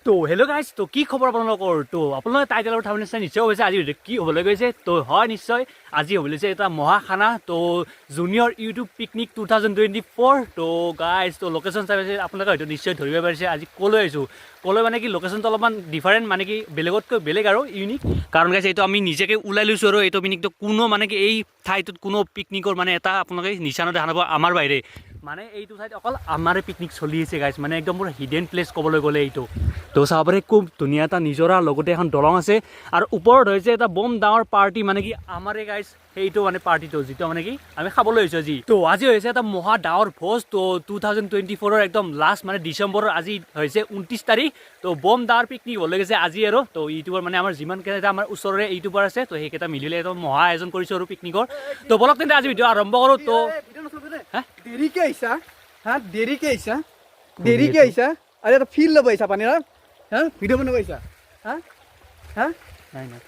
তো hello' guys, তো কি খবৰ আপোনালোকৰ? তো আপোনালোকে টাইটেলৰ ঠাই নিশ্চয় নিশ্চয় হৈছে আজি কি হ'বলৈ গৈছে। তো হয় নিশ্চয় আজি হ'বলৈ গৈছে এটা মহাখানা, তো জুনিয়ৰ ইউটিউব পিকনিক 2024। তো গাইজ, তো লোকেশ্যন চাই পাইছে আপোনালোকে হয়তো নিশ্চয় ধৰিব পাৰিছে আজি ক'লৈ আহিছোঁ। ক'লৈ মানে কি লোকেশ্যনটো অলপমান ডিফাৰেণ্ট, মানে কি বেলেগতকৈ বেলেগ আৰু ইউনিক। কাৰণ গাইজ এইটো আমি নিজকে ওলাই লৈছোঁ আৰু এইটো পিকনিকটো কোনো মানে কি এই ঠাইটোত কোনো পিকনিকৰ মানে এটা আপোনালোকে নিচানো দেখা নাপাব আমাৰ বাহিৰে। মানে এইটো ঠাইত অকল আমাৰে পিকনিক চলি আছে গাইজ, মানে একদম পুৰা হিডেন প্লেচ ক'বলৈ গ'লে এইটো। তো চাব পাৰে খুব ধুনীয়া এটা নিজৰা, লগতে এখন দলং আছে আৰু ওপৰত হৈছে এটা বম ডাঙৰ পাৰ্টি, মানে কি আমাৰে গাইজ সেইটো মানে পাৰ্টিটো যিটো মানে কি আমি খাবলৈ হৈছোঁ আজি। তো আজি হৈছে এটা মহা ডাঙৰ ভোজ। তো 2024 একদম লাষ্ট মানে ডিচেম্বৰৰ আজি হৈছে 29 তাৰিখ। তো বম ডাঙৰ পিকনিক হ'বলৈ গৈছে আজি আৰু। তো ইউটিউবৰ মানে আমাৰ যিমানকেইটা আমাৰ ওচৰৰে ইউটিউবাৰ আছে, তো সেইকেইটা মিলিলে একদম মহা আয়োজন কৰিছোঁ আৰু পিকনিকৰ। তো বলক তেন্তে আজি ভিডিঅ' আৰম্ভ কৰোঁ। তো দেৰিকে আহিছা, হা দেৰিকে আহিছা, দেৰিকে আহিছা। আরে এটা ফিল ল'ব আহিছা পানী, হা ভিডিঅ' বনাব আহিছা, হা হা নাই নাই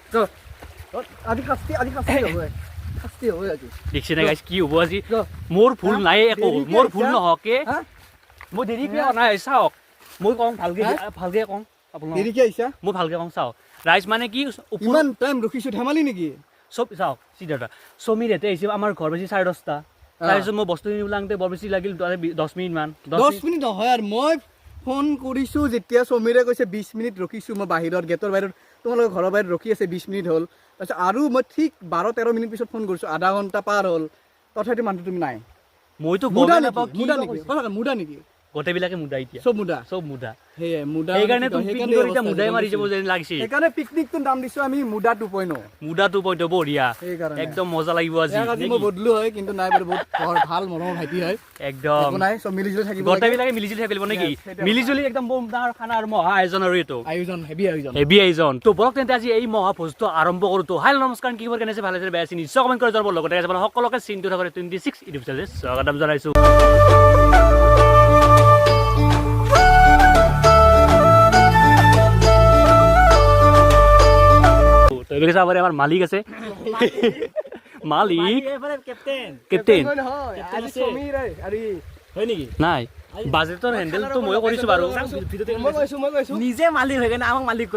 আজি শাস্তি হ'ব, শাস্তি হ'ব আজি। দেখছি না গাইজ কি হ'ব আজি। মোৰ ভুল নাই একো, মোৰ ভুল নহকে মই দেৰিকে নাই। চাওক মই কওঁ ভালকে ভালকে কওঁ আপোনাক, দেৰিকে আহিছা, মই ভালকে কওঁ। চাওক ৰাইজ মানে কি ইমান টাইম ৰখিছোঁ ধেমালি নেকি? চব চাওক চিধাটা সমীৰ ইয়াতে আহিছে আমাৰ ঘৰ বেছি 10:30। তাৰপিছত মই বস্তু ওলাওঁতে বৰ বেছি লাগিল 10 মিনিট মান। 10 মিনিট নহয় আৰু মই ফোন কৰিছোঁ যেতিয়া সমীৰে কৈছে 20 মিনিট ৰখিছোঁ মই বাহিৰত, গেটৰ বাহিৰত, তোমালোকৰ ঘৰৰ বাহিৰত ৰখি আছে 20 মিনিট হ'ল। তাৰপিছত আৰু মই ঠিক 12-13 মিনিট পিছত ফোন কৰিছোঁ, আধা ঘণ্টা পাৰ হ'ল, তথাপি মানুহ তুমি নাই। মইতো মুদা নাপাওঁ মুদা নেকি? গোটেইবিলাকে মুদা এতিয়া, চব মুদা, চব মুদা। সেয়ে মুদা, সেইকাৰণে মুদাই মাৰি যাব যেন লাগিছে। সেইকাৰণে পিকনিকটোৰ নাম দিছোঁ আমি মুদা 2.0। মুদা 2.0 বঢ়িয়া, সেইকাৰণে একদম মজা লাগিব আজি। মই বদলো হয় কিন্তু নাই বাৰু, বহুত ভাল মৰমৰ ভাইটি হয়, একদম নাই চব মিলিজুলি থাকিব, গোটেইবিলাকে মিলিজুলি থাকিব নেকি? মিলিজুলি একদম বম ডাঙৰ খানা আৰু মহা আয়োজন আৰু এইটো আয়োজন হেভি আয়োজন, হেভি আয়োজন। তো বলক তেন্তে আজি এই মহা ভোজটো আৰম্ভ কৰোঁ। তো হাই নমস্কাৰ, কি খবৰ, কেনে আছে, ভালে আছে, বেয়া আছে, নিশ্চয় কমেণ্ট কৰি জনাব। লগতে সকলোকে চিনটো থাকোঁ 26 ইউটিউব চেনেল স্বাগতম জনাইছোঁ। আমাৰ মালিক আছে, মালিক কেপ্টেইন হয় নেকি? নাই বাজেটৰ হেণ্ডেলটো ময়ো কৰিছোঁ বাৰু, নিজে মালিক হৈ কেনে আমাক মালিক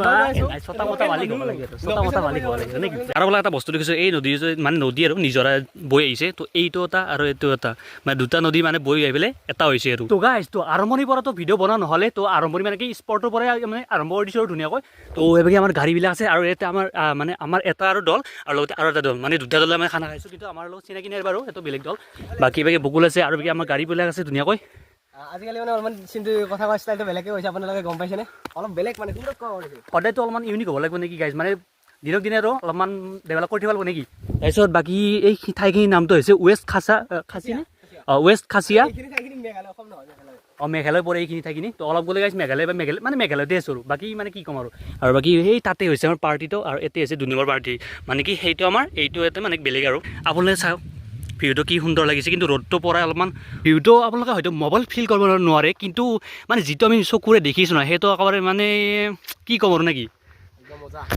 ছটা মতা মালিক হ'ব লাগে, ছটা মতা মালিক হ'ব লাগে নেকি? আৰু বোলে এটা বস্তু দেখিছোঁ, এই নদী মানে নদী আৰু নিজৰা বৈ আহিছে। তো এইটো এটা আৰু এইটো এটা, মানে দুটা নদী মানে বৈ আহি পেলাই এটা হৈছে আৰু। তো গাইজ, তো আৰম্ভণিৰ পৰাতো ভিডিঅ' বনোৱা নহ'লে, তো আৰম্ভণি মানে কি স্পটৰ পৰাই মানে আৰম্ভ কৰি দিছোঁ আৰু ধুনীয়াকৈ। তো এইভাগে আমাৰ গাড়ীবিলাক আছে আৰু ইয়াতে আমাৰ মানে আমাৰ এটা আৰু দল আৰু লগতে আৰু এটা দল, মানে দুটা দলে আমি খানা খাইছোঁ। কিন্তু আমাৰ লগত চিনাকি নাই বাৰু, সেইটো বেলেগ দল। বাকী বাকী বকুল আছে আৰু বাকী আমাৰ গাড়ীবিলাক আছে ধুনীয়াকৈ। আজিকালি মানে অলপমান চিন্তু কথা কোৱা ষ্টাইলটো বেলেগে হৈছে, আপোনালোকে গম পাইছেনে? অলপ বেলেগ মানে সদায়তো অলপমান ইউনিক হ'ব লাগিব নেকি গাইজ, মানে দিনক দিনে আৰু অলপমান ডেভেলপ কৰি থাকিব লাগিব নেকি? তাৰপিছত বাকী এই ঠাইখিনিৰ নামটো হৈছে ৱেষ্ট খাচীয়া, ৱেষ্ট খাচীয়া। মেঘালয় পৰে এইখিনি ঠাইখিনি। তো অলপ গ'লে গাইজ মেঘালয় বা মানে মেঘালয়তে আছোঁ আৰু বাকী মানে কি ক'ম আৰু বাকী সেই তাতে হৈছে আমাৰ পাৰ্টিটো, আৰু ইয়াতে হৈছে 2 নম্বৰ পাৰ্টি, মানে কি সেইটো আমাৰ এইটো ইয়াতে মানে বেলেগ আৰু। আপোনালোকে চাওক ভিউটো কি সুন্দৰ লাগিছে, কিন্তু ৰ'দটো পৰাই অলপমান ভিউটো আপোনালোকে হয়তো মোবাইল ফিল কৰিব নোৱাৰে, কিন্তু মানে যিটো আমি চকুৰে দেখিছোঁ নহয় সেইটো একেবাৰে মানে কি ক'ম আৰু নেকি?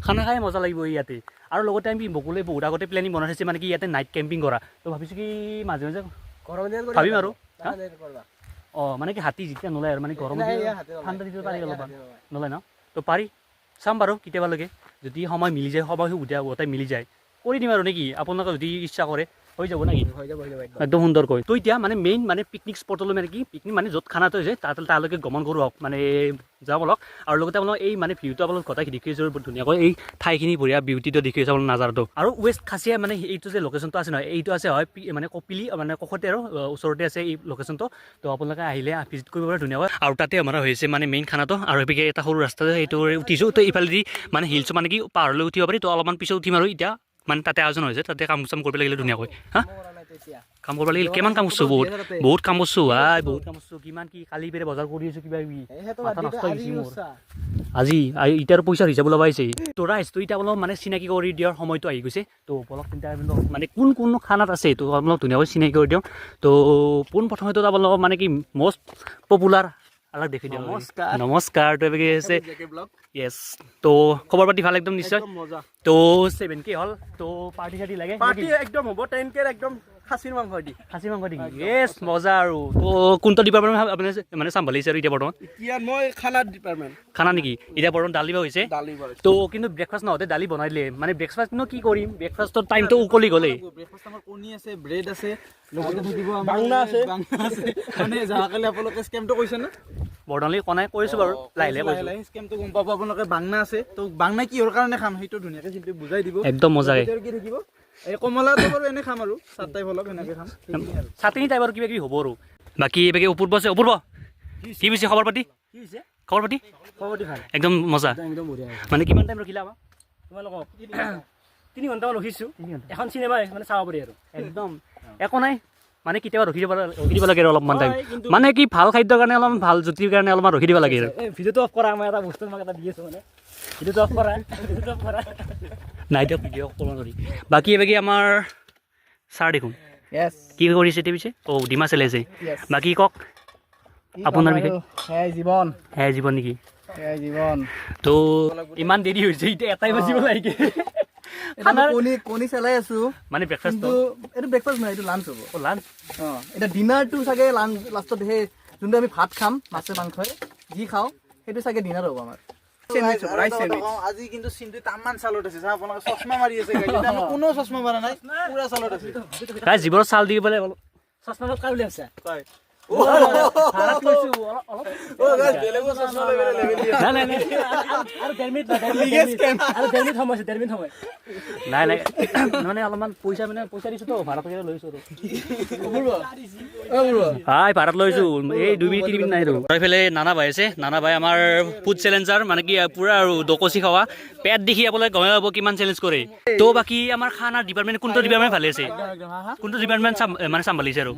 খানা খাই মজা লাগিব ইয়াতে। আৰু লগতে আমি বকুলে বহুত আগতে প্লেনিং বনাই থৈছে, মানে কি ইয়াতে নাইট কেম্পিং কৰা। তো ভাবিছোঁ কি মাজে মাজে ভাবিম আৰু মানে কি হাতী যেতিয়া নোলায় আৰু মানে গৰম ঠাণ্ডা দিনটো পাৰি অলপমান নোলায় ন? তো পাৰি চাম বাৰু কেতিয়াবালৈকে, যদি সময় মিলি যায়, সময় সুবিধা গোটাই মিলি যায় কৰি দিম আৰু নেকি? আপোনালোকে যদি ইচ্ছা কৰে হৈ যাব নেকি? একদম সুন্দৰকৈ। তো এতিয়া মানে মেইন মানে পিকনিক স্পটলৈ মানে কি পিকনিক মানে য'ত খানাটো হৈছে তালৈকে গমন কৰোঁ হওক, মানে যাব লওক। আৰু লগতে আপোনালোক এই মানে ভিউটো আপোনালোক গোটেই দেখিছোঁ ধুনীয়াকৈ, এই ঠাইখিনি বঢ়িয়া বিউটিটো দেখিছোঁ আপোনালোক নাজাৰটো। আৰু ৱেষ্ট খাচীয়া মানে এইটো যে লোকেশ্যনটো আছে নহয়, এইটো আছে হয় মানে কপিলি মানে কাষতে আৰু ওচৰতে আছে এই লোকেশ্যনটো। তো আপোনালোকে আহিলে ভিজিট কৰিব পাৰে ধুনীয়াকৈ। আৰু তাতে আমাৰ হৈছে মানে মেইন খানাটো, আৰু সেইভাগে এটা সৰু ৰাস্তা সেইটো উঠিছোঁ। তো ইফালেদি মানে হিলছ মানে কি পাহাৰলৈ উঠিব পাৰি। তো অলপমান পিছত উঠিম আৰু এতিয়া মানে তাতে আয়োজন হৈছে, তাতে কাম চাম কৰিব লাগিলে ধুনীয়াকৈ। হা কাম কৰিব লাগিল, কিমান কাম কৰিছোঁ, বহুত কাম কৰিছোঁ বহুত কাম কৰিছোঁ। কিমান কি কালি পেৰে বজাৰ কৰি আছোঁ, কিবা কিবি মাথা নষ্ট হৈছে মোৰ আজি। এতিয়াৰ পইচাৰ হিচাপ ওলাব আহিছে। তো ৰাইজ, তো এতিয়া অলপ মানে চিনাকি কৰি দিয়াৰ সময়টো আহি গৈছে। তো অলপ চিন্তা মানে কোন খানাত আছে তো অলপ ধুনীয়াকৈ চিনাকি কৰি দিওঁ। তো পোনপ্ৰথমেতো আপোনালোকক মানে কি মষ্ট পপুলাৰ অলপ দেখি দিওঁ। নমস্কাৰ। তো এইভাগে আছে য়েছ। তো খবৰ পাতি ভাল একদম নিশ্চয়। তো 7K হ'ল, তো পাৰ্টি চাৰ্টি লাগে পাৰ্টি একদম হ'ব, 10K একদম খাচীৰ মাংস দি খাচী মাংস দি এছ মজা আৰু তো কোনটো ডিপাৰ্টমেণ্ট আপুনি মানে চম্ভালিছে আৰু এতিয়া বৰ্তমান এতিয়া মই খানা ডিপাৰ্টমেণ্ট খানা নেকি এতিয়া বৰ্তমান দালি বা হৈছে দালি বনাইছো তো কিন্তু ব্ৰেকফাষ্ট নহওঁতে দালি বনাই দিলে মানে ব্ৰেকফাষ্টনো কি কৰিম ব্ৰেকফাষ্টৰ টাইমটো উকলি গ'লেই ব্ৰেকফাষ্ট আমাৰ কণী আছে ব্ৰেড আছে লগতে থাকিব আমাৰ বাংনা আছে মানে যাহাকালি আপোনালোকে স্কেমটো কৈছে না বৰ্তমানলৈ কনাই কৰিছোঁ বাৰু লাহে লাহে কৰিছোঁ লাহে স্কেমটো গম পাব আপোনালোকে বাংনা আছে তো বাংনা কিহৰ কাৰণে খাম সেইটো ধুনীয়াকৈ চিন্তি বুজাই দিব একদম মজাকৈ কি থাকিব এই কমলাটো বাৰু এনে খাম আৰু চাট টাইপ অলপ এনেকৈ খাম চাটনি টাইপ আৰু কিবা কিবি হ'ব আৰু বাকী এইবাকে অপূৰ্ব আছে অপূৰ্ব কি হৈছে খবৰ পাতি কি হৈছে খবৰ পাতি খবৰ ভাল একদম মজা একদম বঢ়িয়া মানে কিমান টাইম ৰখিলা আমাক তোমালোকক 3 ঘণ্টামান ৰখিছোঁ এখন চিনেমা মানে চাব পাৰি আৰু একদম একো নাই মানে কেতিয়াবা ৰখি দিব লাগে আৰু অলপমান টাইম মানে কি ভাল খাদ্যৰ কাৰণে অলপমান ভাল জুতিৰ কাৰণে অলপমান ৰখি দিব লাগে আৰু এই ভিডিঅ'টো অফ কৰা মই এটা বস্তু তোমাক এটা দি আছোঁ মানে ভিডিঅ'টো অফ কৰা নাই দিয়ক ভিডিঅ' কৰিব নোৱাৰি বাকী এইবাকে আমাৰ ছাৰ দেখোন য়েছ কি কৰিছে এতিয়া পিছে অঁ ডিমা চেলাইছে বাকী কওক আপোনাৰ বিষয়ে সেয়াই জীৱন সেয়াই জীৱন নেকি সেয়াই জীৱন তো ইমান দেৰি হৈছে এতিয়া এটাই বাজিব লাগে কণী চেলাই আছো মানে ব্ৰেকফাষ্ট কিন্তু এইটো ব্ৰেকফাষ্ট নহয় এইটো লাঞ্চ হ'ব অঁ লাঞ্চ অঁ এতিয়া ডিনাৰটো চাগে লাষ্টত সেই যোনটো আমি ভাত খাম মাছে মাংসই যি খাওঁ সেইটো চাগে ডিনাৰ হ'ব আমাৰ আজি কিন্তু চিন্টু তামান চালত আছে চাহ আপোনালোকে চশমা মাৰি আছে কোনো চশমা মাৰা নাই পুৰা চালত আছে গাইজ জীৱনত চাল দি পেলাই অলপ চশমাত কাৰো আছে ভাড়াত লৈছোঁ নাই নাই নাই আৰু 1.5 মিনিট আৰু 1.5 মিনিট সময় আছে 1.5 মিনিট সময় নাই নাই মানে অলপমান পইচা দিছোঁ তো ভাড়া পইচা লৈছোঁ আৰু হাই ভাড়াত লৈছোঁ এই 2 মিনিট 3 মিনিট নাই আৰু এইফালে নানা ভাই আছে নানা ভাই আমাৰ ফুড চেলেঞ্জাৰ মানে কি পূৰা আৰু দকচি খাৱা পেট দেখি আপোনালোকে গমে পাব কিমান চেলেঞ্জ কৰে তো বাকী আমাৰ খানাৰ ডিপাৰ্টমেণ্ট কোনটো ডিপাৰ্টমেণ্ট ভালে আছে কোনটো ডিপাৰ্টমেণ্ট মানে চম্ভালিছে আৰু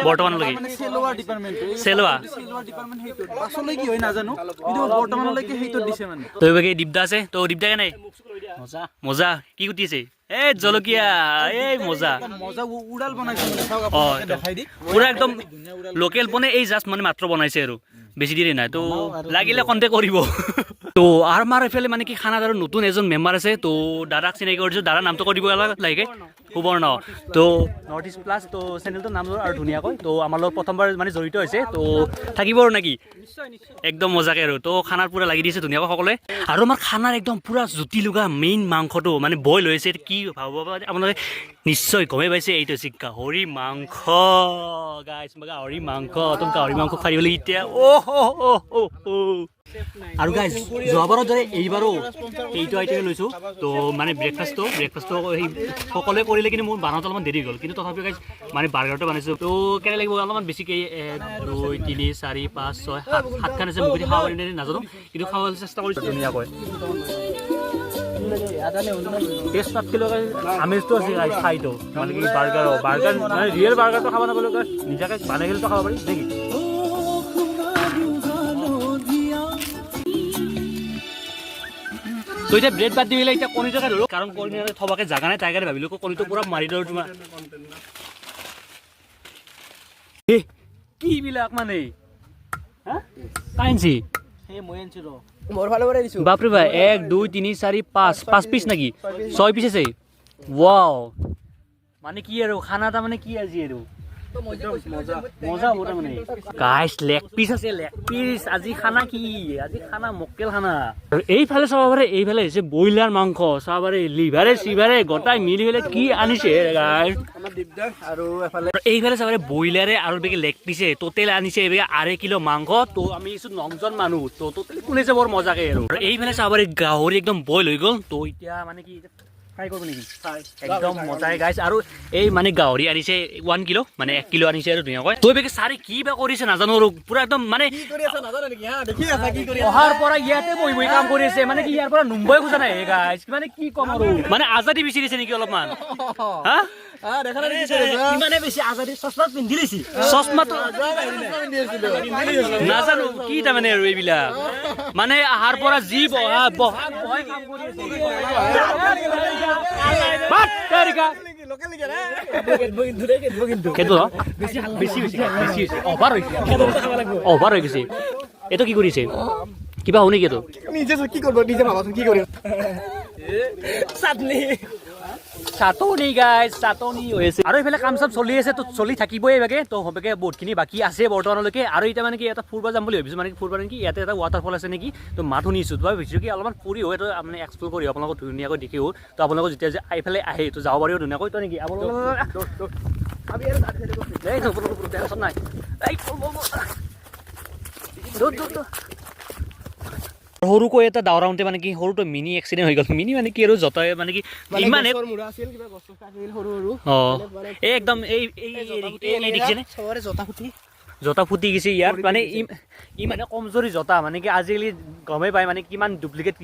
বৰ্তমানলৈকে চেলোৱা পাছলৈ কি হয় নাজানো কিন্তু বৰ্তমানলৈকে সেইটো দিছে মানে তো এইভাগে দীপদা আছে তো দীপদা কেনে মজা মজা কি গুটিছে এই জলকীয়া এই মজা মজা উড়াল বনাইছে অঁ দেখাই দি পুৰা একদম লোকেল পনে এই জাষ্ট মানে মাত্ৰ বনাইছে আৰু বেছি দেৰি নাই তো লাগিলে কণ্টেক্ট কৰিব তো আমাৰ এইফালে মানে কি খানাত আৰু নতুন এজন মেম্বাৰ আছে তো দাদাক চিনাকি কৰিছোঁ দাদাৰ নামটো কৈ দিব লাগে সুবৰ্ণ তো নৰ্থ ইষ্ট প্লাছ তো চেনেলটোৰ নাম আৰু ধুনীয়াকৈ তো আমাৰ লগত প্ৰথমবাৰ মানে জড়িত হৈছে তো থাকিব আৰু নেকি একদম মজাকৈ আৰু তো খানাৰ পূৰা লাগি দিছে ধুনীয়াকৈ সকলোৱে আৰু আমাৰ খানাৰ একদম পূৰা জুতি লগা মেইন মাংসটো মানে বইল হৈছে কি ভাবিব আপোনালোকে নিশ্চয় গমেই পাইছে এইটো হৈছে গাহৰি মাংস গাইছ গাহৰি মাংস তো গাহৰি মাংস খাই দিবলৈ এতিয়া আৰু গাইজ যোৱাবাৰৰ দৰে এইবাৰো এইটো আইটেমে লৈছোঁ তো মানে ব্ৰেকফাষ্টটো সেই সকলোৱে কৰিলে কিন্তু মোৰ বনাওঁতে অলপমান দেৰি গ'ল কিন্তু তথাপিও গাইজ মানে বাৰ্গাৰটো বনাইছোঁ তো কেনে লাগিব অলপমান বেছিকৈ 1 2 3 4 5 6 7খান আছে মুখি খাব পাৰিম নাজানো কিন্তু খাবলৈ চেষ্টা কৰিছোঁ ধুনীয়াকৈ টেষ্ট নাথাকিলেও আমেজটো আছে খাইটো মানে কি বাৰ্গাৰ মানে ৰিয়েল বাৰ্গাৰটো খাব নাপালেও নিজাকৈ বনাই খেলিটো খাব পাৰি নেকি তো এতিয়া ব্ৰেড বাদ দি পেলাই এতিয়া কণীটোকে ধৰোঁ কাৰণ কণী থবাকে জাগা নাই তাই কাৰণে ভাবিলোঁ কণীটো পূৰা মাৰি ধৰোঁ তোমাৰ কি বিলাক মানে কাইনছি বাপৰে ভাই 1 2 3 4 5 পিচ নেকি 6 পিচ আছে ৱাও মানে কি আৰু খানা এটা মানে কি আজি আৰু মজা হ'ব তাৰমানে গাইছ লেগ পিচ আছে লেগ পিচ আজি খানা কি আজি খানা মক্কেল খানা আৰু এইফালে চাব পাৰে এইফালে হৈছে ব্ৰইলাৰ মাংস চাব পাৰে লিভাৰে চিভাৰে গোটাই মিলি পেলাই কি আনিছে গাইছ আৰু এফালে এইফালে চাব পাৰে ব্ৰইলাৰে আৰু বেগে লেগ পিছে টোটেল আনিছে এইবেগে 2.5 কিলো মাংস তো আমি কিছু 9জন মানুহ তো টোটেল কোনেছে বৰ মজাকে আৰু এইফালে চাব পাৰে গাহৰি একদম বইল হৈ গ'ল তো এতিয়া মানে কি ফ্ৰাই কৰিব নেকি একদম মজাই গাইছ আৰু এই মানে গাহৰি আনিছে 1 কিলো মানে 1 কিলো আনিছে আৰু ধুনীয়াকৈ তই বেগে চাৰি কি বা কৰিছে নাজানো আৰু পুৰা একদম মানে অহাৰ পৰা ইয়াতে বহি কাম কৰি আছে মানে কি ইয়াৰ পৰা নুম্বই খোজা নাই গাইছ মানে কি কম আৰু মানে আজাদী বিচাৰিছে নেকি অলপমান হা ইমানে বেছি আজাদী চশমা পিন্ধি লৈছি চশমাটো নাজানো কি তাৰমানে আৰু এইবিলাক মানে আহাৰ পৰা যি বহা কাম কৰি অভাৰ হৈ গৈছে এইটো কি কৰিছে কিবা হওঁ নেকি এইটো নিজে কি কৰিব নিজে ভাবাচোন কি কৰিম চাটনি চাটনি গাইজ চাটনি হৈ আছে আৰু এইফালে কাম চাম চলি আছে তো চলি থাকিবই এবাকে তো হবেকে বহুতখিনি বাকী আছে বৰ্তমানলৈকে আৰু এতিয়া মানে কি এটা ফুৰিব যাম বুলি ভাবিছোঁ মানে ফুৰিব মানে কি ইয়াতে এটা ৱাটাৰফল আছে নেকি তো মাত শুনিছোঁ তো ভাবিছোঁ কি অলপমান ফুৰি হৈ তো মানে এক্সপ্ল'ৰ কৰি আপোনালোকক ধুনীয়াকৈ দেখিও তো আপোনালোকক যেতিয়া যে এইফালে আহে তো যাব পাৰিব ধুনীয়াকৈ তো নেকি টেনশ্যন নাই সৰুকৈ এটা দাৱৰাওঁতে মানে কি সৰুটো মিনি এক্সিডেণ্ট হৈ গ'ল মিনি মানে কি আৰু জতাই মানে কি ইমানে অঁ এই একদম এই দেখিছেনে জতা ফুটি গৈছে ইয়াত মানে ই মানে কমজোৰি জতা মানে কি আজিকালি গমেই পায় মানে কিমান ডুপ্লিকেট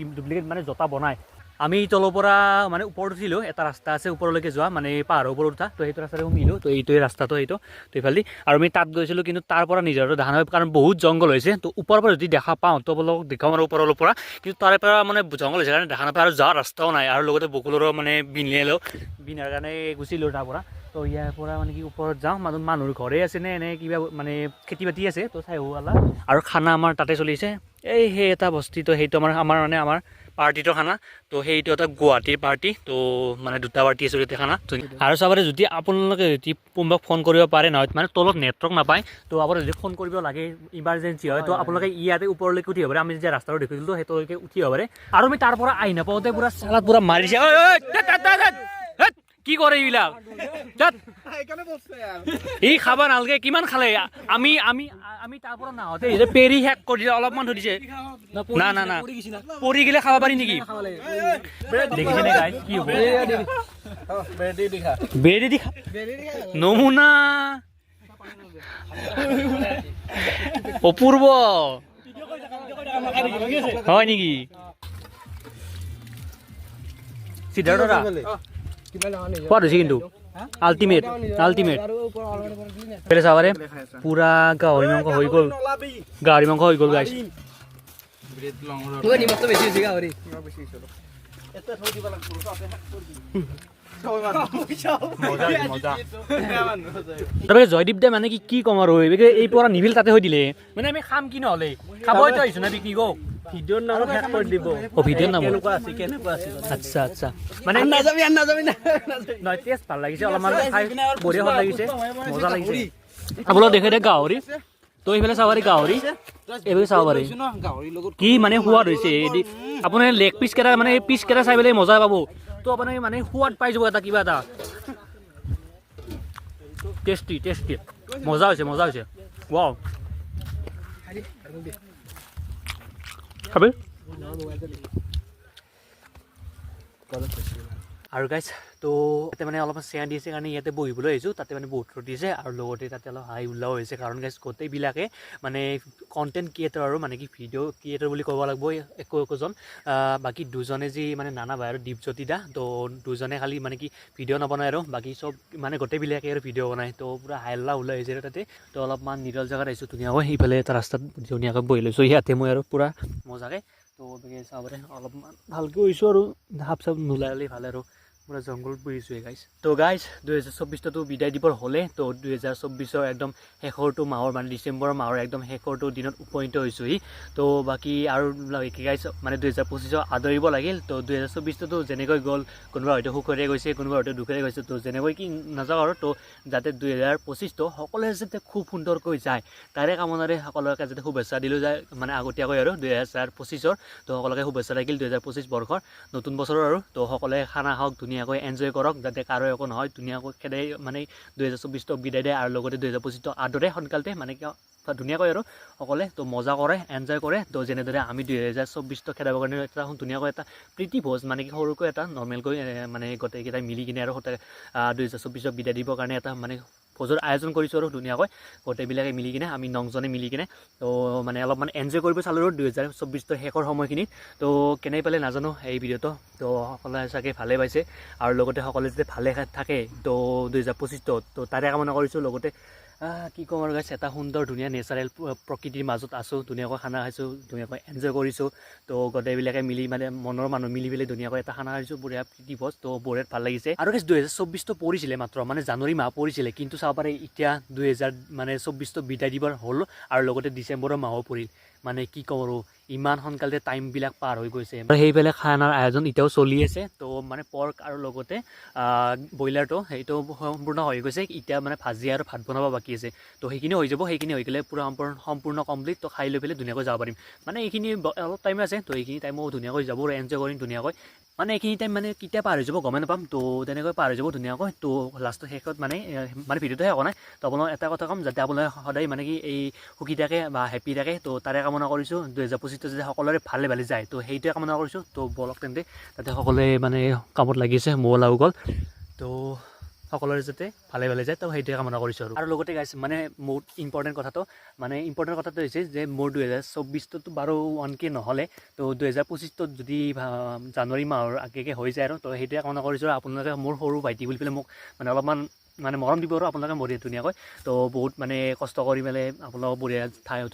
মানে জতা বনায় আমি তলৰ পৰা মানে ওপৰত উঠিলোঁ এটা ৰাস্তা আছে ওপৰলৈকে যোৱা মানে পাহাৰৰ ওপৰত উঠা তো সেইটো ৰাস্তাৰে সোমিলোঁ তো এইটোৱে ৰাস্তাটো এইটো তো এইফালে আৰু আমি তাত গৈছিলোঁ কিন্তু তাৰ পৰা নিজৰটো দেখা নাপায় কাৰণ বহুত জংঘল হৈছে তো ওপৰৰ পৰা যদি দেখা পাওঁ তো আপোনালোকক দেখাম আৰু ওপৰৰ পৰা কিন্তু তাৰে পৰা মানে জংঘল হৈছে কাৰণে দেখা নাপায় আৰু যোৱাৰ ৰাস্তাও নাই আৰু লগতে বকুলৰো মানে বিনিয়ালেও বিনাৰ কাৰণে গুচিলোঁ তাৰ পৰা তো ইয়াৰ পৰা মানে কি ওপৰত যাওঁ মানুহৰ ঘৰে আছে নে এনে কিবা মানে খেতি বাতি আছে তো চাই হোৱালা আৰু খানা আমাৰ তাতে চলিছে এই সেই এটা বস্তু তো সেইটো আমাৰ পাৰ্টিটোৰ খানা তো সেইটো এটা গুৱাহাটীৰ পাৰ্টি তো মানে দুটা পাৰ্টি আছে ইয়াতে খানা আৰু চাবলৈ যদি আপোনালোকে যদি কোনোবাক ফোন কৰিব পাৰে নহয় মানে তলত নেটৱৰ্ক নাপায় তো আপোনাৰ যদি ফোন কৰিব লাগে ইমাৰ্জেঞ্চি হয় তো আপোনালোকে ইয়াতে ওপৰলৈকে উঠিব পাৰে আমি যেতিয়া ৰাস্তাটো দেখিছিলোঁ সেইটোলৈকে উঠিব পাৰে আৰু আমি তাৰ পৰা আহি নাপাওঁতে পুৰা চালাত পুৰা মাৰিছে কি কৰে এইবিলাক ই খাব নালাগে কিমান খালে আমি আমি আমি তাৰ পৰা নাহোঁতে পেৰি শেষ কৰি দিছে অলপমান থৈ দিছে না পৰি গ'লে খাব পাৰি নেকি দেখিছেনে গাইজ কি হ'ব বেৰি দি খা নমুনা অপূৰ্ব হয় নেকি সিদ্ধাৰ্থ দা সোৱাদ হৈছে কিন্তু আল্টিমেট পেলে চাবাৰে পুৰা গাহৰি মাংস হৈ গ'ল গাইছ তাৰপৰা জয়দীপ দে মানে কি ক'ম আৰু এই পৰা নিভিল তাতে হৈ দিলে মানে আমি খাম কি নহ'লে খাবইতো আহিছোঁ না বিক্ৰী কওক ভিডিঅ'ৰ নামত শেষ কৰি দিব ভিডিঅ'ৰ নামত আচ্ছা মানে নহয় টেষ্ট ভাল লাগিছে অলপমান খাই বঢ়িয়া ভাল লাগিছে মজা লাগিছে আপোনালোক দেখে দে গাহৰি তো এইফালে চাব পাৰি গাহৰি এইফালে চাব পাৰি কি মানে সোৱাদ হৈছে আপোনাৰ লেগ পিচ কেইটা মানে এই পিচ কেইটা চাই পেলাই মজা পাব তো আপুনি মানে সোৱাদ পাই যাব এটা কিবা এটা টেষ্টি মজা হৈছে ৱাও খাবে আৰু গাইজ তো তাতে মানে অলপমান চেয়াৰ দিছে কাৰণে ইয়াতে বহিবলৈ আহিছোঁ তাতে মানে বহুত ৰ'দ দিছে আৰু লগতে তাতে অলপ হাই উল্লাও হৈছে কাৰণ গাইজ গোটেইবিলাকে মানে কণ্টেণ্ট ক্ৰিয়েটৰ আৰু মানে কি ভিডিঅ' ক্ৰিয়েটৰ বুলি ক'ব লাগিব একোজন বাকী দুজনে যি মানে নানা ভাই আৰু দীপজ্যোতি দা তো দুজনে খালি মানে কি ভিডিঅ' নবনায় আৰু বাকী চব মানে গোটেইবিলাকে আৰু ভিডিঅ' বনায় তো পূৰা হাল্লা উল্লা হৈছে আৰু তাতে তো অলপমান নিৰল জেগাত আহিছোঁ ধুনীয়াকৈ সিফালে এটা ৰাস্তাত ধুনীয়াকৈ বহি লৈছোঁ ইয়াতে মই আৰু পূৰা মজাকৈ তো চাবলৈ অলপমান ভালকৈ হৈছোঁ আৰু হাফ চাপ নোলালে ভাল আৰু পুৰা জংঘলত বহিছোঁ গাইজ তো গাইজ 2024টো বিদায় দিবৰ হ'লে তো 2024 একদম শেষৰটো মাহৰ মানে ডিচেম্বৰ মাহৰ একদম শেষৰটো দিনত উপনীত হৈছোঁহি তো বাকী আৰু গাইজ মানে 2025 আদৰিব লাগিল তো 2024টো যেনেকৈ গ'ল কোনোবা হয়তো সুখেৰে গৈছে কোনোবা হয়তো দুখেৰে গৈছে তো যেনেকৈ কি নাযাওঁ আৰু তো যাতে 2025টো সকলোৱে যাতে খুব সুন্দৰকৈ যায় তাৰে কামনাৰে সকলোকে যাতে শুভেচ্ছা দিলোঁ যায় মানে আগতীয়াকৈ আৰু 2025ৰ তো সকলোকে শুভেচ্ছা থাকিল 2025 বৰ্ষৰ নতুন বছৰৰ আৰু তো সকলোৱে খানা খাওক ধুনীয়াকৈ এনজয় কৰক যাতে কাৰো একো নহয় ধুনীয়াকৈ খেদাই মানে 2024টো বিদায় দিয়ে আৰু লগতে 2025টো আদৰে সোনকালতে মানে ধুনীয়াকৈ আৰু সকলোৱে তো মজা কৰে এনজয় কৰে তো যেনেদৰে আমি 2024টো খেদাবৰ কাৰণে এটা ধুনীয়াকৈ এটা প্ৰীতি ভোজ মানে কি সৰুকৈ এটা নৰ্মেলকৈ মানে গোটেইকেইটাই মিলি কিনে আৰু 2024ক বিদায় দিবৰ কাৰণে এটা মানে ভোজৰ আয়োজন কৰিছোঁ আৰু ধুনীয়াকৈ গোটেইবিলাকে মিলি কিনে আমি নংজনে মিলি কিনে তো মানে অলপমান এনজয় কৰিব চালোঁ আৰু 2024টো শেষৰ সময়খিনিত তো কেনে পালে নাজানো এই ভিডিঅ'টো তো সকলোৱে চাগে ভালে পাইছে আৰু লগতে সকলোৱে যাতে ভালে থাকে তো 2025টো তো তাৰে কামনা কৰিছোঁ লগতে কি ক'ম আৰু গাইছ এটা সুন্দৰ ধুনীয়া নেচাৰেল প্ৰকৃতিৰ মাজত আছোঁ ধুনীয়াকৈ খানা খাইছোঁ ধুনীয়াকৈ এনজয় কৰিছোঁ তো গোটেইবিলাকে মিলি মানে মনৰ মানুহ মিলি পেলাই ধুনীয়াকৈ এটা খানা খাইছোঁ বঢ়িয়া প্ৰীতি ভোজ তো বঢ়িয়াত ভাল লাগিছে আৰু গাইছ 2024টো পৰিছিলে মাত্ৰ মানে জানুৱাৰী মাহ পৰিছিলে কিন্তু চাব পাৰে এতিয়া 2024টো বিদায় দিবৰ হ'ল আৰু লগতে ডিচেম্বৰৰ মাহো পৰিল মানে কি ক'ম আৰু ইমান সোনকালে টাইমবিলাক পাৰ হৈ গৈছে আৰু সেইফালে খানাৰ আয়োজন এতিয়াও চলি আছে তো মানে পৰ্ক আৰু লগতে ব্ৰইলাৰটো সেইটো সম্পূৰ্ণ হৈ গৈছে এতিয়া মানে ভাজি আৰু ভাত বনাব বাকী আছে তো সেইখিনি হৈ যাব সেইখিনি হৈ গ'লে পূৰা সম্পূৰ্ণ কমপ্লিট তো খাই লৈ পেলাই ধুনীয়াকৈ যাব পাৰিম মানে এইখিনি অলপ টাইম আছে তো এইখিনি টাইমো ধুনীয়াকৈ যাব আৰু এনজয় কৰিম ধুনীয়াকৈ মানে এইখিনি টাইম মানে কেতিয়া পাৰ হৈ যাব গমেই নাপাম তো তেনেকৈ পাৰ হৈ যাব ধুনীয়াকৈ তো লাষ্টৰ শেষত মানে ভিডিঅ'টো শেষ হোৱা নাই তো আপোনাক এটা কথা ক'ম যাতে আপোনালোকে সদায় মানে কি এই সুখী থাকে বা হেপী থাকে তো তাৰে কামনা কৰিছোঁ 2025 যাতে সকলোৰে ভালে ভালে যায় তো সেইটোৱে কামনা কৰিছোঁ তো বলক তেন্তে তাতে সকলোৱে মানে কামত লাগিছে ময়ো লাগি গ'ল তো সকলোৰে যাতে ভালে ভালে যায় তো সেইটোৱে কামনা কৰিছোঁ আৰু লগতে গাইছে মানে মোৰ ইম্পৰ্টেণ্ট কথাটো হৈছে যে মোৰ 2024টো বাৰু 1K নহ'লে তো 2025ত যদি জানুৱাৰী মাহৰ আগে হৈ যায় আৰু তো সেইটোৱে কামনা কৰিছোঁ আৰু আপোনালোকে মোৰ সৰু ভাইটি বুলি পেলাই মোক মানে অলপমান মানে মৰম দিব আৰু আপোনালোকে মৰি ধুনীয়াকৈ তো বহুত মানে কষ্ট কৰি পেলাই আপোনালোকক বঢ়িয়া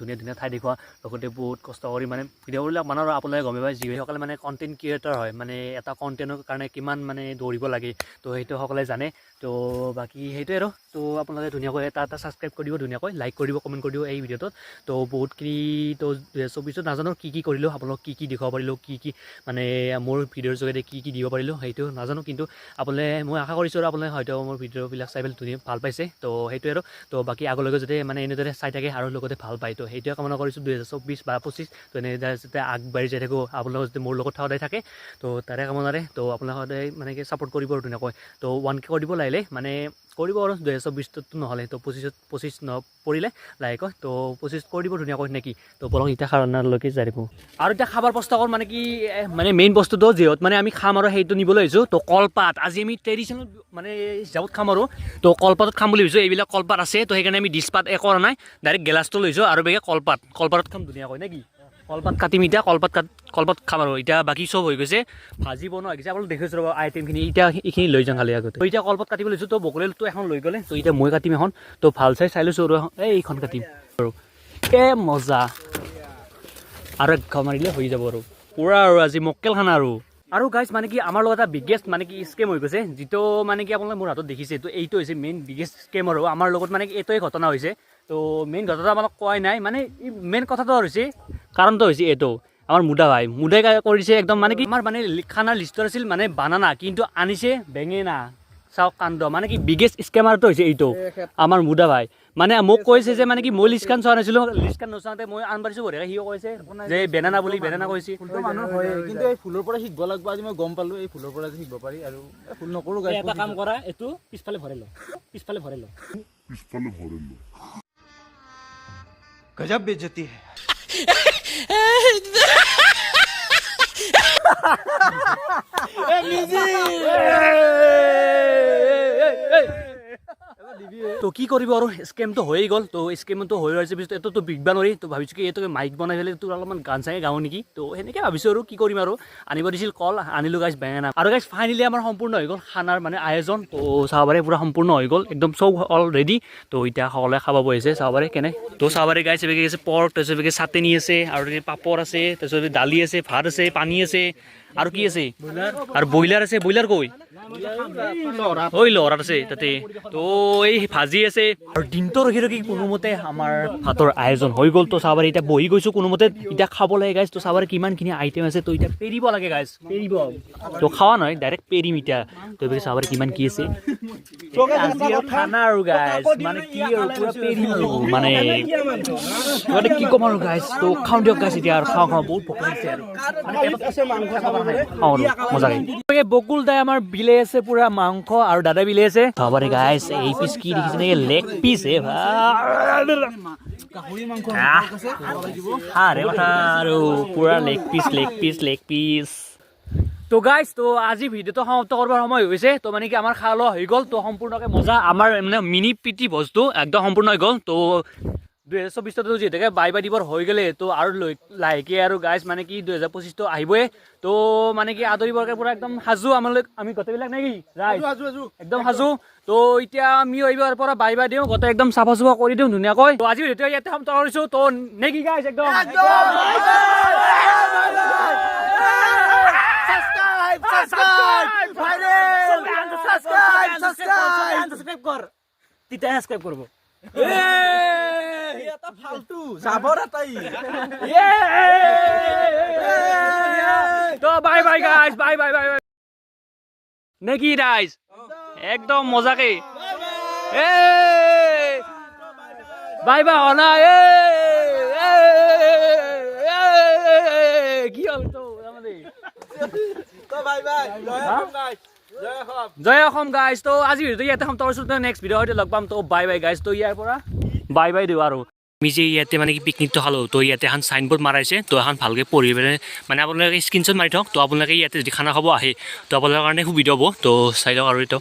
ধুনীয়া ঠাই দেখুওৱা লগতে বহুত কষ্ট কৰি মানে ভিডিঅ'বিলাক বনাওঁ আৰু আপোনালোকে গমে পায় যিসকলে মানে কণ্টেণ্ট ক্ৰিয়েটৰ হয় মানে এটা কণ্টেণ্টৰ কাৰণে কিমান মানে দৌৰিব লাগে তো সেইটো সকলোৱে জানে তো বাকী সেইটোৱে আৰু তো আপোনালোকে ধুনীয়াকৈ এটা ছাবস্ক্ৰাইব কৰি দিব ধুনীয়াকৈ লাইক কৰি দিব কমেণ্ট কৰি দিব এই ভিডিঅ'টোত তো বহুতখিনি তো 2024ত নাজানো কি কৰিলোঁ আপোনালোক কি দেখুৱাব পাৰিলোঁ কি মানে মোৰ ভিডিঅ'ৰ যোগেদি কি দিব পাৰিলোঁ সেইটো নাজানো কিন্তু আপোনালোকে মই আশা কৰিছোঁ আৰু আপোনালোকে হয়তো মোৰ ভিডিঅ'বিলাক চাই পেলাই ধুনীয়া ভাল পাইছে তো সেইটোৱে আৰু তো বাকী আগলৈকে যাতে মানে এনেদৰে চাই থাকে আৰু লগতে ভাল পায় তো সেইটোৱে কামনা কৰিছোঁ 2024 বা 25 তো এনেদৰে যাতে আগবাঢ়ি যাই থাকোঁ আপোনালোক যাতে মোৰ লগত সদায় থাকে তো তাৰে কামনাৰে তো আপোনালোকে সদায় মানে কি ছাপোৰ্ট কৰিব আৰু ধুনীয়াকৈ তো 1K কৰিব লাগিলে মানে কৰিব আৰু 2024টো নহ'লে তো 25 নপৰিলে লাহেকৈ তো 25 কৰি দিব ধুনীয়াকৈ নেকি তো বলক এতিয়া খানালৈকে যাই থাকোঁ আৰু এতিয়া খাবৰ প্ৰস্তাৱৰ মানে কি মানে মেইন বস্তুটো যিহত মানে আমি খাম আৰু সেইটো নিবলৈ আহিছোঁ তো কলপাত আজি আমি ট্ৰেডিশ্যনেল মানে হিচাপত খাম আৰু তো কলপাতত খাম বুলি ভাবিছোঁ এইবিলাক কলপাত আছে তো সেইকাৰণে আমি ডিছপাত কৰা নাই ডাইৰেক্ট গেলাছটো লৈছোঁ আৰু বেগে কলপাতত খাম ধুনীয়াকৈ নে কি কলপাত কাটিম এতিয়া কলপাত খাম আৰু এতিয়া বাকী চব হৈ গৈছে ভাজি বনোৱা হৈ গৈছে আপোনালোক দেখিছোঁ ৰ'ব আইটেমখিনি এতিয়া এইখিনি লৈ যাম খালি আগতে এতিয়া কলপাত কাটিব লৈছোঁ তো বকলেটো এখন লৈ গ'লে তো এতিয়া মই কাটিম এখন তো ভাল চাই লৈছোঁ আৰু এইখন কাটিম আৰু মজা আৰু এক ঘৰ মাৰিলে হৈ যাব আৰু পূৰা আৰু আজি মক্কেল খানা আৰু গাইজ মানে কি আমাৰ লগত এটা বিগেষ্ট মানে কি স্কেম হৈ গৈছে যিটো মানে কি আপোনালোকে মোৰ হাতত দেখিছে তো এইটো হৈছে মেইন বিগেষ্ট স্কেম আৰু আমাৰ লগত মানে কি এইটোৱে ঘটনা হৈছে তো মেইন ঘটনা আমাক কোৱাই নাই মানে মেইন কথাটো হৈছে কাৰণটো হৈছে এইটো আমাৰ মুদা ভাই মুদাই কৰিছে একদম মানে কি আমাৰ মানে খানাৰ লিষ্টত আছিল মানে বানানা কিন্তু আনিছে বেঙেনা চাওক কাণ্ড মানে কি বিগেষ্ট স্কেমাৰটো হৈছে এইটো আমাৰ মুদা ভাই মানে মোক কৈছে যে মানে কি মই লিষ্টখন চোৱা নাছিলোঁ লিষ্টখন নচাওঁতে মই আনবাৰিছোঁ বঢ়িয়াকৈ সিও কৈছে যে বেনানা বুলি বেনানা কৈছে কিন্তু এই ফুলৰ পৰা শিকিব লাগিব আজি মই গম পালোঁ এই ফুলৰ পৰা শিকিব পাৰি আৰু ফুল নকৰোঁ এটা কাম কৰা এইটো পিছফালে ভৰাই ল গজব বেজতি তো কি কৰিব আৰু স্কেমটো হৈয়ে গ'ল তো স্কেমটো হৈ আছে পিছত এইটোতো বিকবা নোৱাৰি তো ভাবিছোঁ কি এইটোকে মাইক বনাই পেলাই তোৰ অলপমান গান চাগে গাওঁ নেকি তো সেনেকৈ ভাবিছোঁ আৰু কি কৰিম আৰু আনিব দিছিল কল আনিলোঁ গাইজ বেঙেনা আৰু গাইজ ফাইনেলি আমাৰ সম্পূৰ্ণ হৈ গ'ল খানাৰ মানে আয়োজন তো চাব পাৰে পূৰা সম্পূৰ্ণ হৈ গ'ল একদম চব অল ৰেডি তো এতিয়া সকলোৱে খাব বহিছে চাব পাৰে কেনে তো চাব পাৰে গাইজ এবেগে আছে পৰ্ক তাৰপিছত এবেগে চাটনি আছে আৰু পাপৰ আছে তাৰপিছত দালি আছে ভাত আছে পানী আছে আৰু কি আছে আৰু ব্ৰইলাৰ আছে ব্ৰইলাৰ কৈ ঐ লৰাত আছে তাতে তো এই ভাজি আছে আৰু দিনটো ৰখি কোনোমতে আমাৰ ভাতৰ আয়োজন হৈ গ'ল তো চাব এতিয়া বহি গৈছোঁ কোনোমতে এতিয়া খাব লাগে গাইজ তো চাব কিমানখিনি আইটেম আছে তো এতিয়া পেৰিব লাগে গাইজ পেৰিব তো খাৱা নহয় ডাইৰেক্ট পেৰিম এতিয়া তো এইবিলাক চাব কিমান কি আছে আজি আৰু খানা আৰু গাইজ মানে কি আৰু পুৰা পেৰিম আৰু মানে কি ক'ম আৰু গাইজ তো খাওঁ দিয়ক গাইজ এতিয়া আৰু খাওঁ বহুত ভোক লাগিছে আৰু মজাকে বকুল দাই আমাৰ বিলে আছে পুৰা মাংস আৰু দাদাই বিলে আছে খাবাৰে গাইজ এই পিচ কি দেখিছে নে লেগ পিচ আৰু পুৰা লেগ পিচ তো গাইজ তো আজি ভিডিঅ'টো সমাপ্ত কৰাৰ সময় হৈ গৈছে তো মানে কি আমাৰ খোৱা লোৱা হৈ গ'ল তো সম্পূৰ্ণকৈ মজা আমাৰ মানে মিনি প্ৰীতি ভোজটো একদম সম্পূৰ্ণ হৈ গ'ল তো 2024টো যিহেতুকে বাই দিবৰ হৈ গ'লে তো আৰু লাহেকৈ আৰু গাইজ মানে কি 2025টো আহিবই তো মানে কি আদৰিবৰকে পুৰা একদম সাজু আমি গোটেইবিলাক নে কি একদম সাজু তো এতিয়া আমি এইবাৰ পৰা বাই দিওঁ গোটেই একদম চাফা চুফা কৰি দিওঁ ধুনীয়াকৈ তো আজি ভিডিঅ'টো ইয়াতে সমাপ্ত কৰিছোঁ তো নে কি গাইজ একদম সাবস্ক্ৰাইব কৰ তিতা সাবস্ক্ৰাইব কৰব ফালতু যাবৰ এটাই তো bye bye guys bye bye bye bye নেকি গাইজ একদম মজাকে বাই বাই অনা কি হল তো জয় অসম গাইজ তো আজি ভিডিঅ'টো ইয়াতে সমাপ্ত কৰিছোঁ নেক্সট ভিডিঅ' হয়তো লগ পাম তো বাই বাই গাইজ তো ইয়াৰ পৰা বাই বাই দিওঁ আৰু আমি যে ইয়াতে মানে কি পিকনিকটো খালোঁ তো ইয়াতে এখন চাইনবোৰ্ড মাৰাইছে তো এখন ভালকৈ পঢ়ি পেলাই মানে আপোনালোকে স্ক্ৰীনশ্বট মাৰি থওক তো আপোনালোকে ইয়াতে যদি খানা খাব আহে তো আপোনালোকৰ কাৰণে সুবিধা হ'ব তো চাই লওক আৰু এইটো